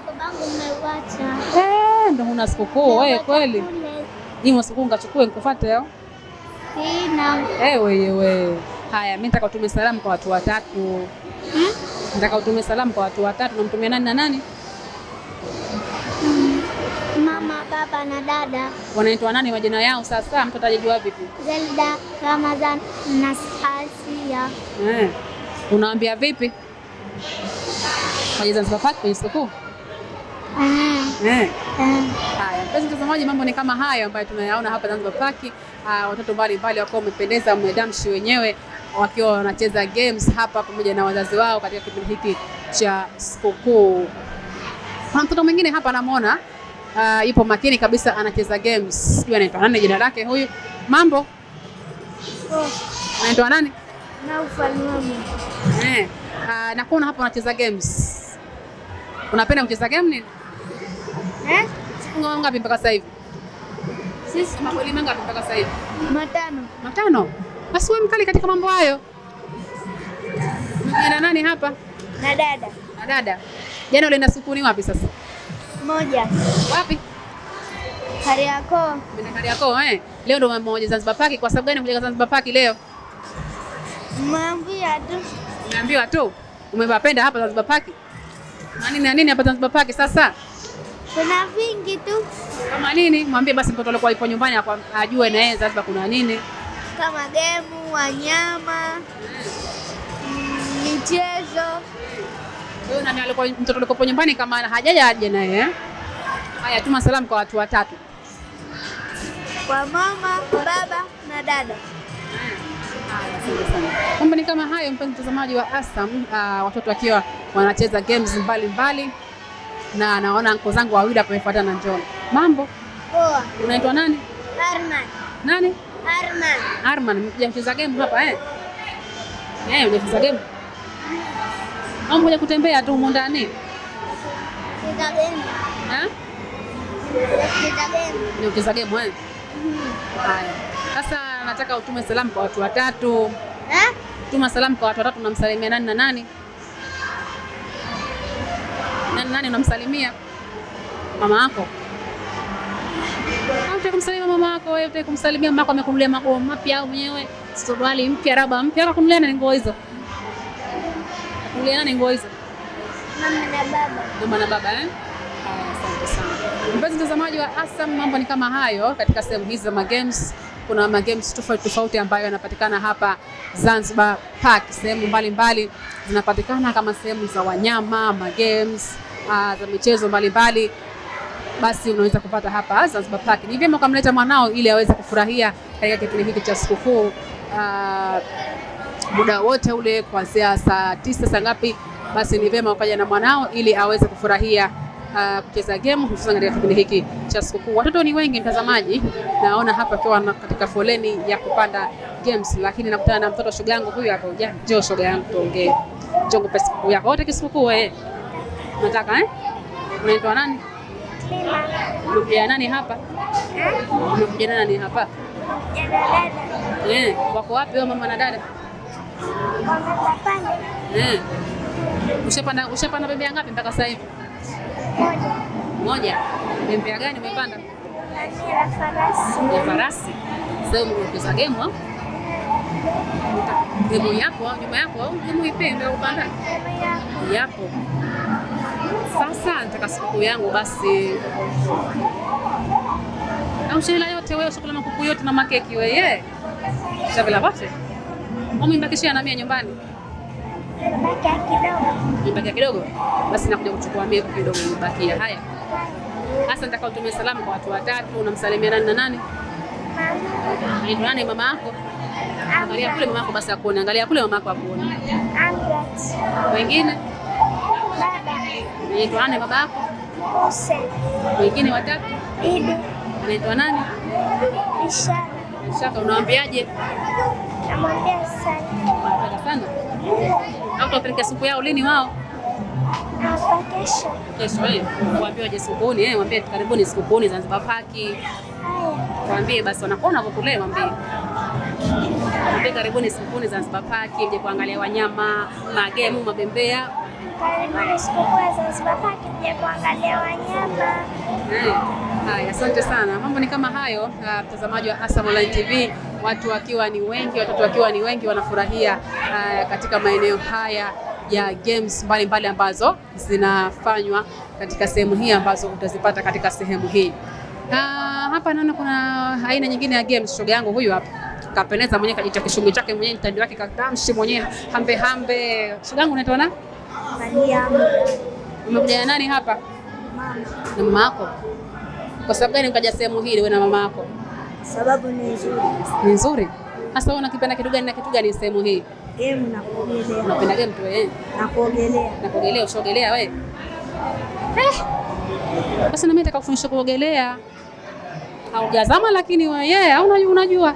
Mkoba wangu umeuacha. Ndio huna sikukuu wewe kweli. Hii sikukuu ngachukue nikufuate leo. Sina. Wewe. Haya, mimi nataka utume salamu kwa watu watatu. Nataka utume salamu kwa watu watatu. Namtumia nani na nani? Mama, baba na dada. Wanaitwa nani majina yao sasa? Mtu atajijua vipi? Zelda, Ramadhan na Asia. Unaambia vipi? Kwa Zanzibar Park kwenye sikukuu? Haya, mpenzi mtazamaji, mambo ni kama hayo ambayo tunayaona hapa Zanzibar Park. Watoto mbalimbali wako wamependeza, wamedamshi wenyewe wakiwa wanacheza games hapa pamoja na wazazi wao katika kipindi hiki cha sikukuu. Kuna mtoto mwingine hapa namuona yupo makini kabisa anacheza games. Sijui anaitwa nani jina lake huyu. Mambo? Anaitwa nani? Naufalmama. Nakuona hapa unacheza games. Unapenda kucheza game nini? Siku ngapi mpaka sasa hivi? Sisi magoli mangapi mpaka sasa hivi? 5. 5? Basi wewe mkali katika mambo hayo. Jina nani hapa? Na dada. Na dada. Jana ulienda sukuni wapi sasa? 1. Wapi? Kariakoo. Umeenda Kariakoo Leo ndo mmoja Zanzibar Park. Kwa sababu gani kuja Zanzibar Park leo? Mwambia tu. Umeambiwa tu. Umepapenda hapa Zanzibar Park? Na nini hapa Zanzibar Park sasa? Kuna vingi tu. Kama nini? Mwambie basi mtoto alikuwa yupo nyumbani ajue na yeye Zanzibar kuna nini. Kama gemu, wanyama, michezo. Wewe nani alikuwa mtoto alikuwa nyumbani kama hajaja aje na yeye? Haya, tuma salamu kwa watu watatu. Kwa mama, baba na dada. Mambo ni kama hayo, mpenzi mtazamaji wa Asam, watoto wakiwa wanacheza games mbalimbali na naona anko zangu wawili hapo wamefuatana na John. Mambo? Poa. Unaitwa nani? Arman. Nani? Arman. Arman, mkuja kucheza game hapa unacheza game? Au mkuja kutembea tu huko ndani? Kucheza game. Kucheza game. Ni kucheza game Haya. Sasa nataka utume salamu kwa watu watatu. Tuma salamu kwa watu watatu, unamsalimia nani na nani? Nani unamsalimia? Mama yako. Au utakumsalimia mama yako, wewe utakumsalimia mama yako amekunulia maguo mapya au mwenyewe suruali mpya, raba mpya, akakunulia na nguo hizo. Kunulia nani nguo hizo? Mama na baba. Mama na baba Asante sana. Mpenzi mtazamaji wa Asam, mambo ni kama hayo katika sehemu hizi za games. Kuna games tofauti ambayo yanapatikana hapa Zanzibar Park. Sehemu mbalimbali zinapatikana kama sehemu za wanyama, games, za michezo mbalimbali. Basi unaweza kupata hapa Zanzibar Park. Ni vyema kumleta mwanao ili aweze kufurahia katika kipindi hiki cha sikukuu. Muda wote ule kuanzia saa 9 saa ngapi, basi ni vyema ukaja na mwanao ili aweze kufurahia kucheza game hususan katika kipindi hiki cha sikukuu. Watoto ni wengi mtazamaji, naona hapa kwa katika foleni ya kupanda games, lakini nakutana na mtoto shoga yangu huyu hapa. Njoo shoga yangu tuongee. Njoo ngupe sikukuu yako. Wote kisikukuu Unataka Unaitwa nani? Unakuja nani hapa? Unakuja nani hapa? Dada. Wako wapi wewe mama na dada? Wamepanda. Ushapanda bembea ngapi mpaka sasa hivi? 1. Bembea gani umepanda? Ya farasi. Ya farasi. Sasa umecheza game Game yako au nyuma yako au game ipi ndio upanda? Yapo. Sasa nataka sikukuu yangu basi. Au shela yote wewe, chakula makuku yote na makeki wewe. Chakula wote. Umembakishia na mimi nyumbani. Nibakia kidogo. Basi nakuja kuchukua mimi kidogo nibakia. Haya. Sasa nataka utume salamu kwa watu watatu, unamsalimia nani na nani? Mama. Ni nani mama yako? Angalia kule mama yako basi akuone. Angalia kule mama yako akuone. Wengine? Baba. Anaitwa nani baba yako? Hussein. Wengine watatu? Idi. Anaitwa nani? Ishara. Ishara, unawaambiaje? Namwambia sana. Napenda sana. Au utapeleka siku yao lini wao? Hapa kesho. Kesho waambie waje sikukuni, waambie karibuni sikukuni Zanzibar Park. Haya. Waambie basi wanakuona huko kule, waambie. Waambie karibuni sikukuni Zanzibar Park, mje kuangalia wanyama, magemu, mabembea. Karibuni sikukuu ya Zanzibar Park, mje kuangalia wanyama. Haya, asante sana. Mambo ni kama hayo, mtazamaji wa Asam Online TV, watu wakiwa ni wengi, watoto wakiwa ni wengi wanafurahia katika maeneo haya ya games mbalimbali ambazo zinafanywa katika sehemu hii ambazo utazipata katika sehemu hii. Hapa naona kuna aina nyingine ya games. Shoga yangu huyu hapa kapendeza mwenyewe, kajita kishungi chake mwenyewe, mtandi wake katamshi mwenyewe, hambe. Shoga yangu unaitwa nani? Mariamu. Umekuja na nani hapa? Mama. Na mama yako. Kwa sababu gani mkaja sehemu hii wewe na mama yako? Sababu ni nzuri. Ni nzuri. Sasa wewe unakipenda kitu gani na kitu gani sehemu hii? Game na kuogelea. Unapenda game tu Na kuogelea. Na kuogelea, ushogelea wewe? Basi na mimi nataka kufundisha kuogelea. Haujazama lakini wewe au unajua?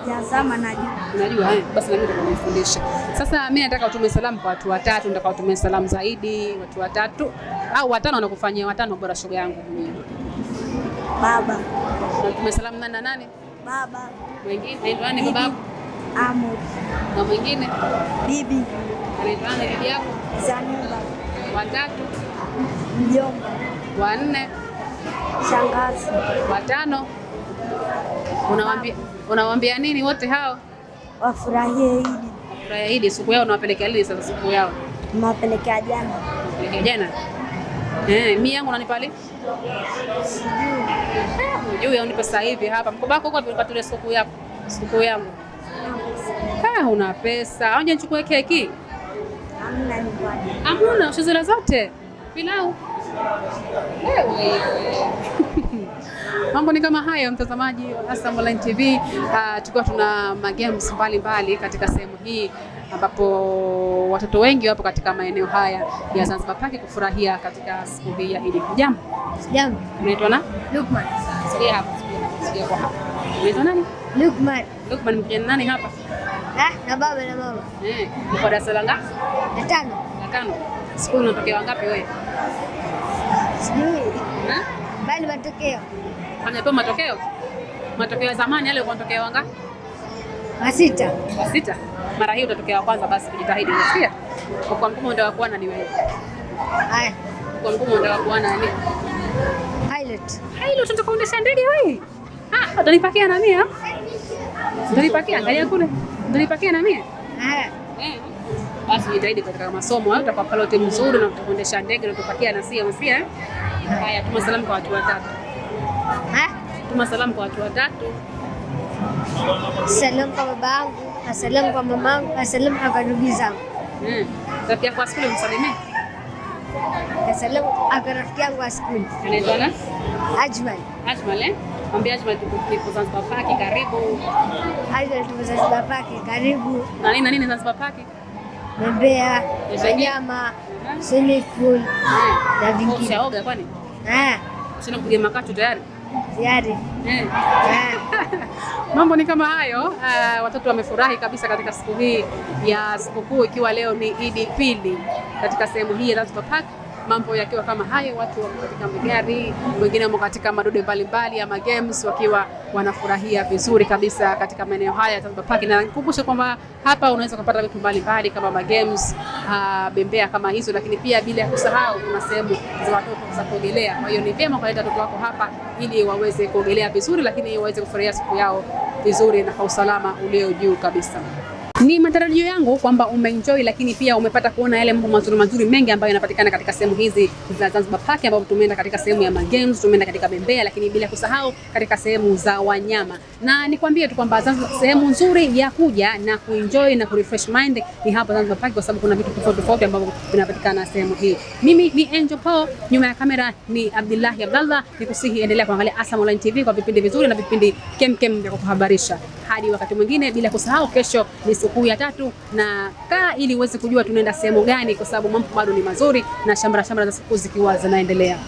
Sijazama najua. Unajua basi na mimi nataka kufundisha. Sasa mimi nataka utume salamu kwa watu watatu, nataka utume salamu zaidi watu watatu au watano wanakufanyia watano bora shoga yangu mimi. Baba. Utume salamu nani na nani? Baba. Mwingine anaitwa nani babangu? Amo. Na mwingine? Bibi. Anaitwa nani bibi yako? Zanzibar. Watatu? Mjomba. Wanne? Shangazi. Watano? Unawaambia nini wote hao? Wafurahie Idi. Wafurahie Idi. Siku yao unawapelekea lini sasa siku yao? Nawapelekea jana. Unapelekea jana? Mimi yangu unanipa lini? Sijui. Unajua unipa sasa hivi hapa. Mkoba wako uko nikatule siku yako. Siku yangu. Una pesa. Au nichukue keki? Hamna nyumbani. Hamna, shizira zote. Pilau. Wewe. Mambo ni kama hayo mtazamaji wa Asam Online TV. Tukiwa tuna games mbalimbali katika sehemu hii ambapo watoto wengi wapo katika maeneo haya ya Zanzibar Park kufurahia katika siku hii ya Idi. Jambo. Jambo. Unaitwa na? Lukman. Sogea hapa. Sogea kwa hapa. Unaitwa nani? Lukman. Lukman mkija nani hapa? Na baba na mama. Uko darasa la ngapi? La 5. La 5. Siku unatokea wangapi wewe? Sijui. Bali matokeo. Hajapewa matokeo? Matokeo ya zamani yale ulikuwa unatokea wangapi? Wa 6. Wa 6. Mara hii utatokea wa kwanza basi kujitahidi unasikia? Kwa mkubwa ndio wa kuana ni wewe. Haya. Kwa mkubwa ndio wa kuana ni Pilot. Pilot tunataka kuendesha ndege wewe. Utanipakia na mimi? Utanipakia angalia kule. Utanipakia na mimi? Basi jitahidi katika masomo hayo utakuwa pilot mzuri na utakuendesha ndege na utapakia na sio unasikia? Haya, tuma salamu kwa watu watatu. Tuma salamu kwa watu watatu. Salamu kwa babangu, salamu kwa mamangu, salamu kwa ndugu zangu. Rafiki yako wa shule msalimie. Salamu kwa rafiki yangu wa shule. Anaitwa nani? Ajmal. Ajmal Mwambie Ajmal tuko Zanzibar Park karibu. Ajmal tuko Zanzibar Park karibu. Na nini Zanzibar Park? Mbea, wanyama, swimming pool na vingine. Ushaoga kwani? Sina kupiga makachu tayari? Tayari. Mambo ni kama hayo. Watoto wamefurahi kabisa katika siku hii ya sikukuu ikiwa leo ni Idi pili katika sehemu hii ya Zanzibar Park. Mambo yakiwa kama hayo, watu wako katika magari, wengine wako katika madude mbalimbali ama games wakiwa wanafurahia vizuri kabisa katika maeneo haya ya Zanzibar Park. Na nikukumbusha kwamba hapa unaweza kupata vitu mbalimbali kama magames, bembea kama hizo, lakini pia bila kusahau kuna sehemu za watoto za kuogelea. Kwa hiyo ni vyema kuleta watoto wako hapa ili waweze kuogelea vizuri, lakini waweze kufurahia siku yao vizuri na kwa usalama ulio juu kabisa. Ni matarajio yangu kwamba umeenjoy, lakini pia umepata kuona yale mambo mazuri mengi ambayo yanapatikana katika sehemu hizi za Zanzibar Park, ambapo tumeenda katika sehemu ya games, tumeenda katika bembea, lakini bila kusahau katika sehemu za wanyama. Na nikwambie tu kwamba sehemu nzuri ya kuja na kuenjoy na kurefresh mind ni hapa Zanzibar Park, kwa sababu kuna vitu tofauti ambavyo vinapatikana sehemu hii. Mimi ni Angel Paul, nyuma ya kamera ni Abdullahi Abdallah. Nikusihi endelea kuangalia Asam Online TV kwa vipindi vizuri na vipindi kem vya kukuhabarisha. Hadi wakati mwingine, bila kusahau kesho ni siku ya 3 na kaa ili uweze kujua tunaenda sehemu gani, kwa sababu mambo bado ni mazuri na shamra za siku zikiwa zinaendelea.